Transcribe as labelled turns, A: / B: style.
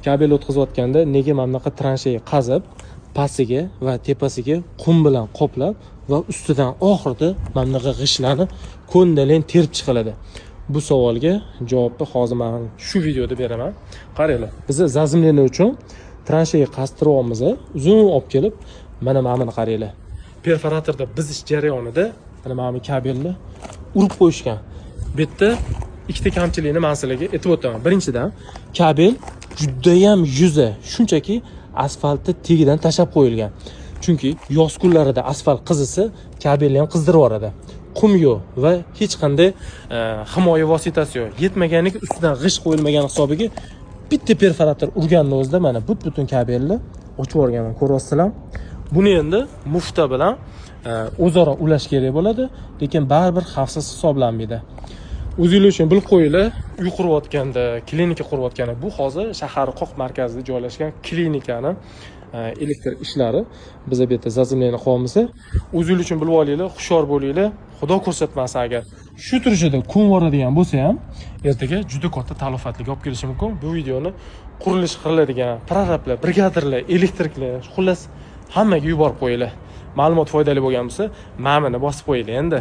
A: kabel o'tkazayotganda nega mana bunaqa transheya qazib, pastiga va tepasiga qum bilan qoplab va ustidan oxirida mana bunaqa g'ishlarni ko'ndalen terib chiqiladi. Bu savolga javobni hozir men shu videoda beraman. Qaranglar, biz zazimlanish uchun transheya qazdiryapmiz, uzun olib kelib, mana buni qaranglar. Perforatorda bizish jarayonida mana bu kabelni urib qo'yishgan. Bu yerda ikkita kamchilikni men sizlarga aytib o'taman. Birinchidan, kabel juda ham yuza, shunchaki asfaltni tagidan tashab qo'yilgan. Chunki yoz kunlarida asfalt qizisa, kabelni ham qizdirib yuboradi. Qum yo'q va hech qanday himoya vositasi yo'q. Yetmaganiga ustidan g'isht qo'yilmagan hisobiga bitta perforator urganning o'zida mana butun kabelni ochib yuborganman, ko'ryapsizlar. Buni endi mufta bilan o'zaro ulash kerak bo'ladi, lekin baribir xavfsiz hisoblanmaydi. O'zingiz uchun bilib qo'yinglar, uy qurayotganda, klinika qurayotganda, bu hozir shahar qoq markazida joylashgan klinikani elektr ishlari. Biz bu yerda zazimlayni qolamiz. O'zingiz uchun bilib olinglar, hushyor bo'linglar. Xudo ko'rsatmasin, agar shu turishida kun boradigan bo'lsa ham, ertaga juda katta talofatlarga olib kelishi mumkin. Bu videoni qurilish qilinadigan prorablar, brigadirlar, elektriklar, xullas hammaga yuborib qo'yinglar. Ma'lumot foydali bo'lgan bo'lsa, ma'mini bosib qo'yinglar endi.